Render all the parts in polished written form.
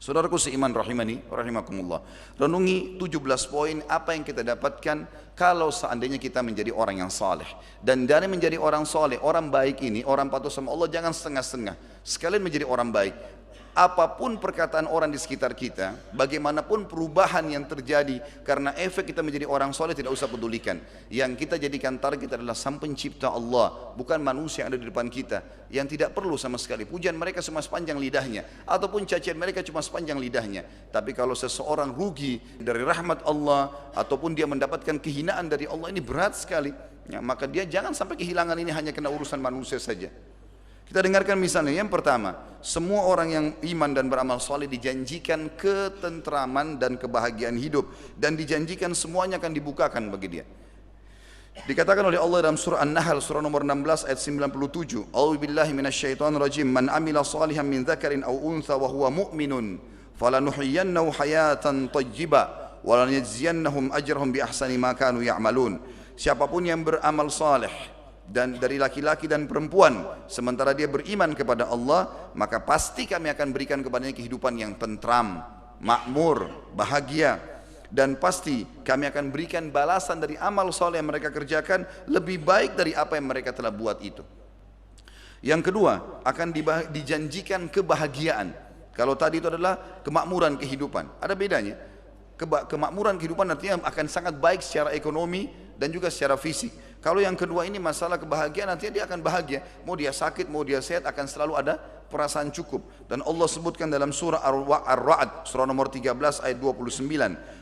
Saudaraku seiman rahimani, rahimakumullah. Renungi 17 poin apa yang kita dapatkan kalau seandainya kita menjadi orang yang saleh. Dan dari menjadi orang saleh, orang baik ini, orang patuh sama Allah, jangan setengah-setengah. Sekalian menjadi orang baik. Apapun perkataan orang di sekitar kita, bagaimanapun perubahan yang terjadi karena efek kita menjadi orang soleh, tidak usah pedulikan. Yang kita jadikan target adalah Sang Pencipta Allah, bukan manusia yang ada di depan kita, yang tidak perlu sama sekali. Pujian mereka cuma sepanjang lidahnya, ataupun cacian mereka cuma sepanjang lidahnya. Tapi kalau seseorang rugi dari rahmat Allah, ataupun dia mendapatkan kehinaan dari Allah, ini berat sekali. Ya, maka dia jangan sampai kehilangan ini hanya kena urusan manusia saja. Kita dengarkan misalnya, yang pertama, semua orang yang iman dan beramal soleh dijanjikan ketentraman dan kebahagiaan hidup, dan dijanjikan semuanya akan dibukakan bagi dia. Dikatakan oleh Allah dalam surah An-Nahl surah nomor 16 ayat 97, A'udzubillahi minasyaitonirrajim, man amila salihan min dzakarin aw untha wa huwa mu'minun falanuhyiyannahu hayatan thayyibah wa lanajziyannahum ajrahum bi ahsani ma kanu ya'malun. Siapapun yang beramal saleh dan dari laki-laki dan perempuan sementara dia beriman kepada Allah, maka pasti kami akan berikan kepadanya kehidupan yang tentram, makmur, bahagia, dan pasti kami akan berikan balasan dari amal soleh yang mereka kerjakan lebih baik dari apa yang mereka telah buat itu. Yang kedua, akan dijanjikan kebahagiaan. Kalau tadi itu adalah kemakmuran kehidupan, ada bedanya. Kemakmuran kehidupan artinya akan sangat baik secara ekonomi dan juga secara fisik. Kalau yang kedua ini masalah kebahagiaan, nantinya dia akan bahagia. Mau dia sakit, mau dia sehat, akan selalu ada perasaan cukup. Dan Allah sebutkan dalam surah Ar-Ra'd, surah nomor 13 ayat 29.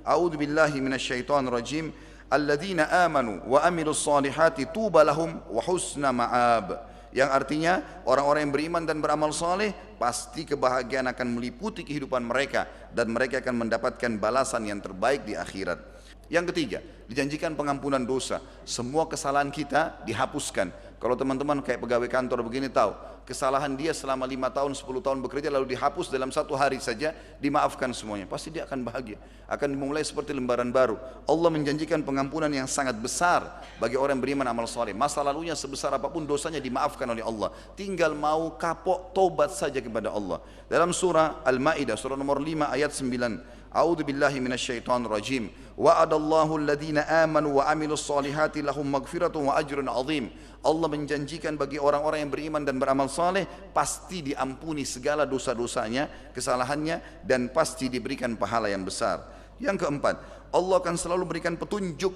A'udzu billahi minasyaitonir rajim. Alladzina amanu wa amilus solihati tuba lahum wa husna ma'ab. Yang artinya orang-orang yang beriman dan beramal saleh pasti kebahagiaan akan meliputi kehidupan mereka dan mereka akan mendapatkan balasan yang terbaik di akhirat. Yang ketiga, dijanjikan pengampunan dosa. Semua kesalahan kita dihapuskan. Kalau teman-teman kayak pegawai kantor begini tahu, kesalahan dia selama 5 tahun, 10 tahun bekerja lalu dihapus dalam 1 hari saja, dimaafkan semuanya. Pasti dia akan bahagia. Akan dimulai seperti lembaran baru. Allah menjanjikan pengampunan yang sangat besar bagi orang yang beriman amal saleh. Masa lalunya sebesar apapun dosanya dimaafkan oleh Allah. Tinggal mau kapok, tobat saja kepada Allah. Dalam surah Al-Maidah, surah nomor 5 ayat 9. A'udzu billahi minasyaitonir rajim. Wa'adallahu alladhina amanu wa amilus solihati lahum maghfiratun wa ajrun 'azim. Allah menjanjikan bagi orang-orang yang beriman dan beramal saleh pasti diampuni segala dosa-dosanya, kesalahannya, dan pasti diberikan pahala yang besar. Yang keempat, Allah akan selalu berikan petunjuk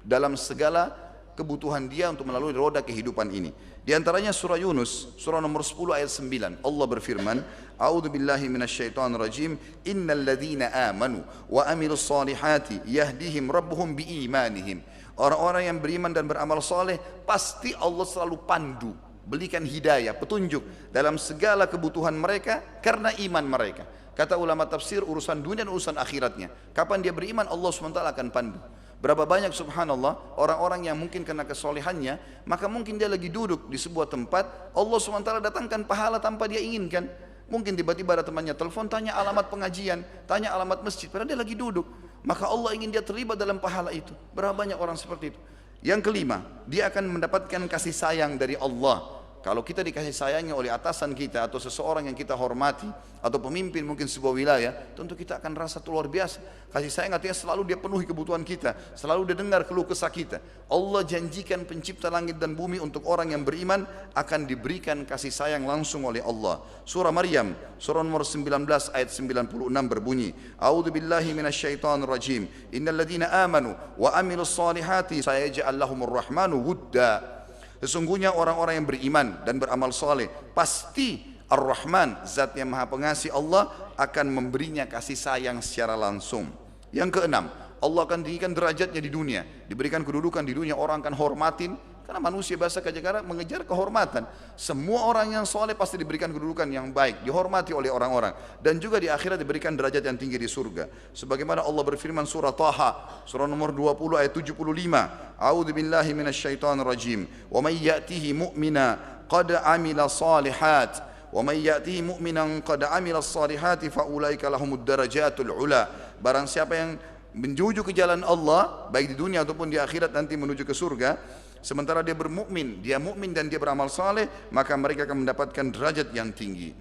dalam segala kebutuhan dia untuk melalui roda kehidupan ini. Di antaranya surah Yunus, surah nomor 10 ayat 9. Allah berfirman, A'udzu billahi minasyaitonir rajim, innal ladzina amanu wa amilus solihati yahdihim rabbuhum biimanihim. Orang-orang yang beriman dan beramal saleh pasti Allah selalu pandu, berikan hidayah, petunjuk dalam segala kebutuhan mereka karena iman mereka. Kata ulama tafsir, urusan dunia dan urusan akhiratnya. Kapan dia beriman, Allah SWT akan pandu. Berapa banyak subhanallah orang-orang yang mungkin kena kesolehannya, maka mungkin dia lagi duduk di sebuah tempat, Allah SWT datangkan pahala tanpa dia inginkan. Mungkin tiba-tiba ada temannya telepon, tanya alamat pengajian, tanya alamat masjid, padahal dia lagi duduk. Maka Allah ingin dia terlibat dalam pahala itu. Berapa banyak orang seperti itu. Yang kelima, dia akan mendapatkan kasih sayang dari Allah. Kalau kita dikasih sayangnya oleh atasan kita atau seseorang yang kita hormati atau pemimpin mungkin sebuah wilayah, tentu kita akan rasa luar biasa. Kasih sayang artinya selalu dia penuhi kebutuhan kita, selalu dia dengar keluh kesah kita. Allah janjikan pencipta langit dan bumi untuk orang yang beriman akan diberikan kasih sayang langsung oleh Allah. Surah Maryam, surah nomor 19 ayat 96 berbunyi, A'udzu billahi minasyaitonir rajim. Innal ladzina amanu wa amilus solihati sayaj'al lahumur rahmanu wudda. Sesungguhnya orang-orang yang beriman dan beramal soleh pasti Ar-Rahman, zat yang maha pengasih Allah, akan memberinya kasih sayang secara langsung. Yang keenam, Allah akan tinggikan derajatnya di dunia, diberikan kedudukan di dunia, orang akan hormatin. Karena manusia bahasa Kajagara mengejar kehormatan. Semua orang yang soleh pasti diberikan kedudukan yang baik, dihormati oleh orang-orang. Dan juga di akhirat diberikan derajat yang tinggi di surga. Sebagaimana Allah berfirman surah Taha, surah nomor 20 ayat 75. A'udzu billahi minasyaitonir rajim. Wa may ya'tihi mu'mina qad amila salihat. Wa may ya'tihi mu'minan qad amila salihati fa ulaika lahumud darajatul ula. Barang siapa yang menuju ke jalan Allah, baik di dunia ataupun di akhirat nanti menuju ke surga, sementara dia bermukmin, dia mukmin dan dia beramal saleh, maka mereka akan mendapatkan derajat yang tinggi.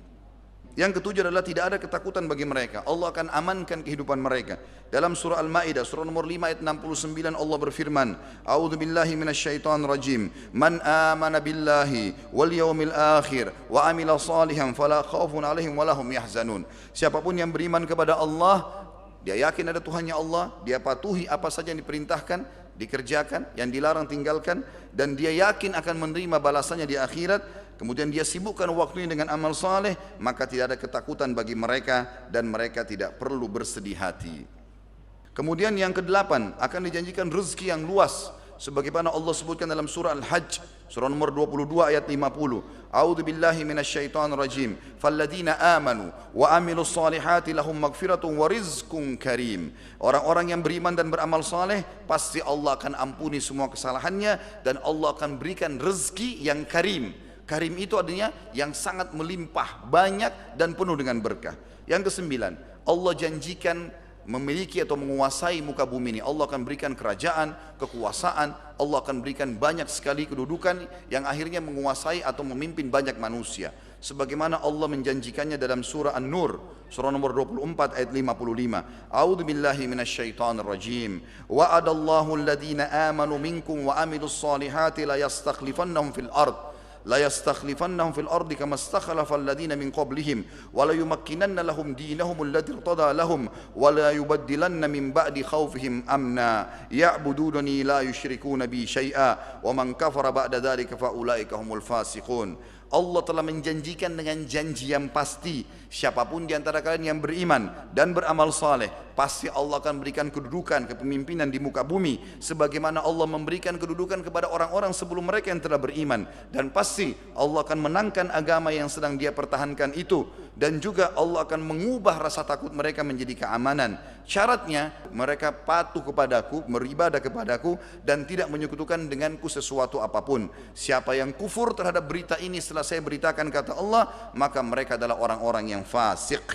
Yang ketujuh adalah tidak ada ketakutan bagi mereka. Allah akan amankan kehidupan mereka. Dalam surah Al-Maidah surah nomor 5 ayat 69 Allah berfirman, A'udzu billahi minasyaitonir rajim. Man amana billahi wal yaumil akhir wa amila salihan fala khaufun 'alaihim wa lahum yahzanun. Siapapun yang beriman kepada Allah, dia yakin ada Tuhannya Allah, dia patuhi apa saja yang diperintahkan, dikerjakan, yang dilarang tinggalkan, dan dia yakin akan menerima balasannya di akhirat. Kemudian dia sibukkan waktunya dengan amal saleh, maka tidak ada ketakutan bagi mereka dan mereka tidak perlu bersedih hati. Kemudian yang kedelapan, akan dijanjikan rezeki yang luas sebagaimana Allah sebutkan dalam surah Al-Hajj surah nomor 22 ayat 50. A'udzu billahi minasyaitonir rajim. Falladzina amanu wa amilus solihati lahum maghfiratun wa rizqun karim. Orang-orang yang beriman dan beramal saleh pasti Allah akan ampuni semua kesalahannya dan Allah akan berikan rezeki yang karim. Karim itu artinya yang sangat melimpah, banyak dan penuh dengan berkah. Yang kesembilan, Allah janjikan memiliki atau menguasai muka bumi ini. Allah akan berikan kerajaan, kekuasaan, Allah akan berikan banyak sekali kedudukan yang akhirnya menguasai atau memimpin banyak manusia. Sebagaimana Allah menjanjikannya dalam surah An-Nur, surah nomor 24 ayat 55. A'udzu billahi minasyaitonir rajim. Wa'adallahu alladhina amanu minkum wa amilus solihati la yastakhlifannahum fil ard. لا يستخلفنهم في الأرض كما استخلف الذين من قبلهم ولا يمكنن لهم دينهم الذي ارتضى لهم ولا يبدلن من بعد خوفهم أمنا يعبدونني لا يشركون بي شيئا ومن كفر بعد ذلك فأولئك هم الفاسقون. Allah telah menjanjikan dengan janji yang pasti, siapapun di antara kalian yang beriman dan beramal saleh, pasti Allah akan berikan kedudukan, kepemimpinan di muka bumi sebagaimana Allah memberikan kedudukan kepada orang-orang sebelum mereka yang telah beriman, dan pasti Allah akan menangkan agama yang sedang dia pertahankan itu, dan juga Allah akan mengubah rasa takut mereka menjadi keamanan. Syaratnya mereka patuh kepadaku, beribadah kepadaku dan tidak menyekutukan denganku sesuatu apapun. Siapa yang kufur terhadap berita ini setelah saya beritakan kata Allah, maka mereka adalah orang-orang yang fasik.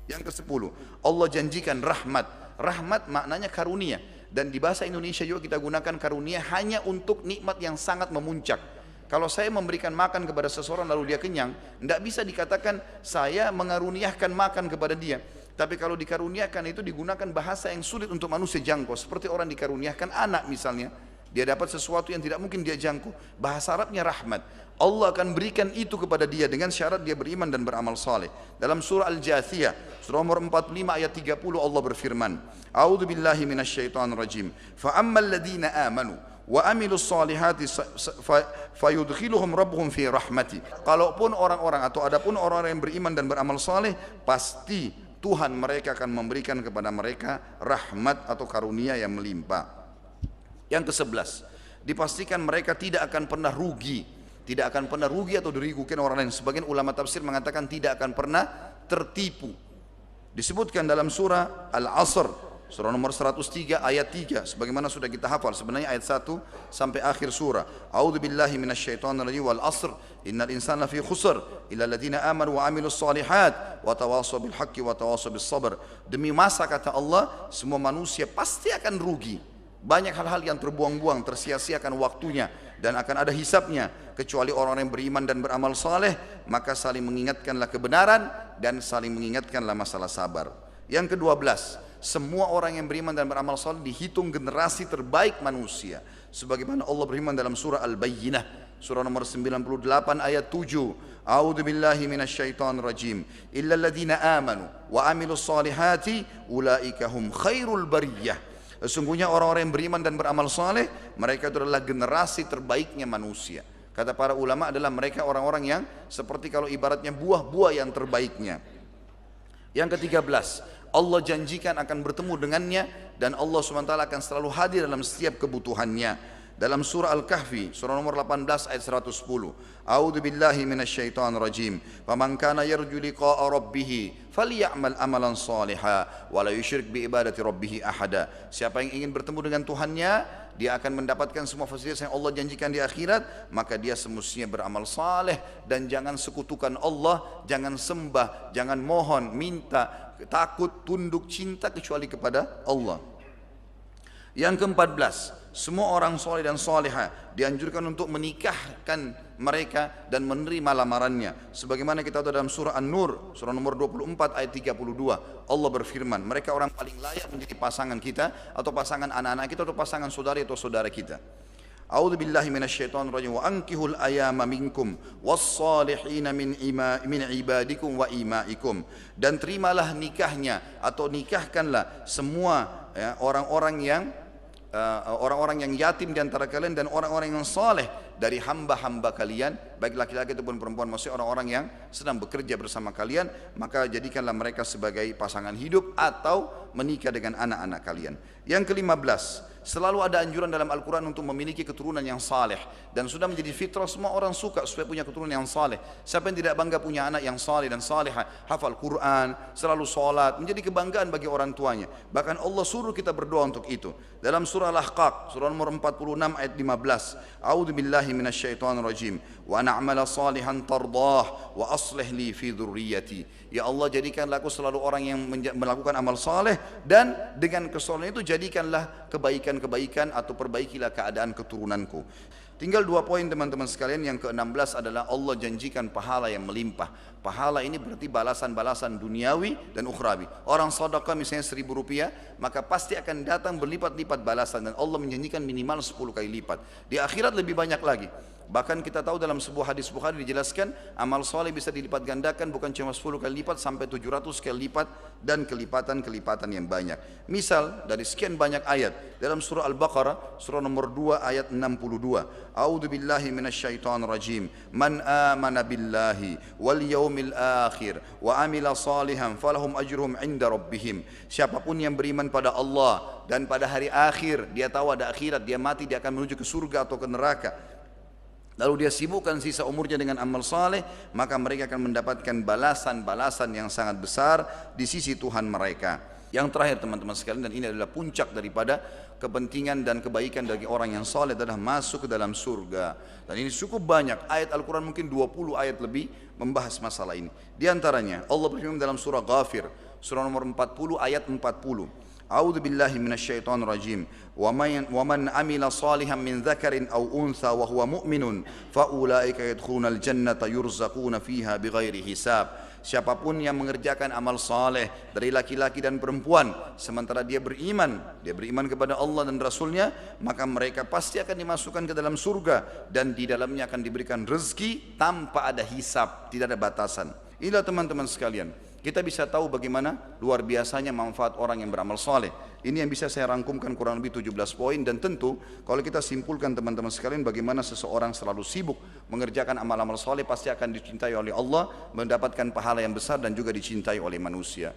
Yang ke-10, Allah janjikan rahmat. Rahmat maknanya karunia, dan di bahasa Indonesia juga kita gunakan karunia hanya untuk nikmat yang sangat memuncak. Kalau saya memberikan makan kepada seseorang lalu dia kenyang, tidak bisa dikatakan saya mengaruniakan makan kepada dia. Tapi kalau dikaruniakan itu digunakan bahasa yang sulit untuk manusia jangkau. Seperti orang dikaruniakan anak misalnya, dia dapat sesuatu yang tidak mungkin dia jangkau. Bahasa Arabnya rahmat. Allah akan berikan itu kepada dia dengan syarat dia beriman dan beramal saleh. Dalam surah Al-Jathiyah, surah nomor 45 ayat 30 Allah berfirman, A'udzu billahi minasyaitonir rajim. Fa ammal ladzina amanu wa amilus solihati fayudkhiluhum rabbuhum fi rahmati. Kalaupun orang-orang atau adapun orang-orang yang beriman dan beramal saleh, pasti Tuhan mereka akan memberikan kepada mereka rahmat atau karunia yang melimpah. Yang ke-11, dipastikan mereka tidak akan pernah rugi. Tidak akan pernah rugi atau dirugikan orang lain. Sebagian ulama tafsir mengatakan tidak akan pernah tertipu. Disebutkan dalam surah Al-Asr, surah nomor 103 ayat 3, sebagaimana sudah kita hafal sebenarnya ayat 1 sampai akhir surah. A'udzu billahi minasyaitonir rajim wal 'asr innal insana lafi khusr illa alladziina aamanu wa 'amilus shalihat wa tawashaw bil haqqi wa tawashaw bis sabr. Demi masa kata Allah, semua manusia pasti akan rugi. Banyak hal-hal yang terbuang-buang, tersia-siakan waktunya dan akan ada hisabnya, kecuali orang yang beriman dan beramal saleh, maka saling mengingatkanlah kebenaran dan saling mengingatkanlah masalah sabar. Yang ke-12, semua orang yang beriman dan beramal saleh dihitung generasi terbaik manusia. Sebagaimana Allah berfirman dalam surah Al-Bayyinah, surah nomor 98 ayat 7. A'udzu billahi minasyaitonir rajim. Illal ladzina amanu wa amilus solihati ulaika hum khairul bariyah. Sesungguhnya orang-orang yang beriman dan beramal saleh, mereka itu adalah generasi terbaiknya manusia. Kata para ulama adalah mereka orang-orang yang seperti kalau ibaratnya buah-buah yang terbaiknya. Yang ke-13, Allah janjikan akan bertemu dengannya dan Allah SWT akan selalu hadir dalam setiap kebutuhannya. Dalam surah Al-Kahfi, surah nomor 18 ayat 110. A'udzu billahi minasyaitonir rajim. Faman kana yarju liqa'a rabbih falyamal amalan shalihan wa la yusyrik bi ibadati rabbih ahada. Siapa yang ingin bertemu dengan Tuhannya, dia akan mendapatkan semua fasilitas yang Allah janjikan di akhirat, maka dia semestinya beramal saleh dan jangan sekutukan Allah, jangan sembah, jangan mohon, minta, takut, tunduk, cinta kecuali kepada Allah. Yang ke-14, semua orang soleh dan soleha dianjurkan untuk menikahkan mereka dan menerima lamarannya. Sebagaimana kita tahu dalam surah An-Nur, surah nomor 24 ayat 32, Allah berfirman, mereka orang paling layak menjadi pasangan kita atau pasangan anak-anak kita atau pasangan saudari atau saudara kita. A'udzu billahi minasyaitonir rajim wa ankihul ayama minkum was-salihin min ibadikum wa imaikum, dan terimalah nikahnya atau nikahkanlah semua orang-orang yang yatim di antara kalian dan orang-orang yang saleh dari hamba-hamba kalian, baik laki-laki ataupun perempuan, maksudnya orang-orang yang sedang bekerja bersama kalian, maka jadikanlah mereka sebagai pasangan hidup atau menikah dengan anak-anak kalian. Yang ke-15, selalu ada anjuran dalam Al-Quran untuk memiliki keturunan yang saleh, dan sudah menjadi fitrah semua orang suka supaya punya keturunan yang saleh. Siapa yang tidak bangga punya anak yang saleh dan salehah, hafal Quran, selalu sholat, menjadi kebanggaan bagi orang tuanya. Bahkan Allah suruh kita berdoa untuk itu. Dalam surah Al-Ahqaf, surah nomor 46 ayat 15, A'udzu billahi minasyaitonir rajim, wa na'mala salihan tardah wa aslih li fi dzurriyyati. Ya Allah, jadikanlah aku selalu orang yang melakukan amal saleh, dan dengan kesalehan itu jadikanlah kebaikan-kebaikan atau perbaikilah keadaan keturunanku. Tinggal 2 poin teman-teman sekalian. Yang ke-16 adalah Allah janjikan pahala yang melimpah. Pahala ini berarti balasan-balasan duniawi dan ukhrawi. Orang sedekah misalnya 1.000 rupiah, maka pasti akan datang berlipat-lipat balasan, dan Allah menjanjikan minimal 10 kali lipat. Di akhirat lebih banyak lagi. Bahkan kita tahu dalam sebuah hadis Bukhari dijelaskan amal soleh bisa dilipat gandakan bukan cuma 10 kali lipat, sampai 700 kali lipat, dan kelipatan-kelipatan yang banyak. Misal dari sekian banyak ayat dalam surah Al-Baqarah, surah nomor 2 ayat 62, A'udzu billahi minasyaitonir rajim, man amana billahi wal yaumil akhir wa amila salihan falahum ajruhum 'inda rabbihim. Siapapun yang beriman pada Allah dan pada hari akhir, dia tahu ada akhirat, dia mati, dia akan menuju ke surga atau ke neraka, lalu dia sibukkan sisa umurnya dengan amal saleh, maka mereka akan mendapatkan balasan-balasan yang sangat besar di sisi Tuhan mereka. Yang terakhir teman-teman sekalian, dan ini adalah puncak daripada kepentingan dan kebaikan bagi orang yang saleh, adalah masuk ke dalam surga. Dan ini cukup banyak ayat Al-Quran, mungkin 20 ayat lebih membahas masalah ini. Di antaranya Allah berfirman dalam surah Ghafir, surah nomor 40 ayat 40, A'udzu billahi minasyaitonir rajim. Wa man amila salihan min dzakarin aw untha wa huwa mu'minun fa ulaika yadkhulunal jannata yurzaquna fiha bighairi hisab. Siapapun yang mengerjakan amal saleh dari laki-laki dan perempuan sementara dia beriman kepada Allah dan Rasulnya, maka mereka pasti akan dimasukkan ke dalam surga, dan di dalamnya akan diberikan rezeki tanpa ada hisab, tidak ada batasan. Inilah teman-teman sekalian, kita bisa tahu bagaimana luar biasanya manfaat orang yang beramal saleh. Ini yang bisa saya rangkumkan kurang lebih 17 poin, dan tentu kalau kita simpulkan teman-teman sekalian, bagaimana seseorang selalu sibuk mengerjakan amal-amal saleh pasti akan dicintai oleh Allah, mendapatkan pahala yang besar dan juga dicintai oleh manusia.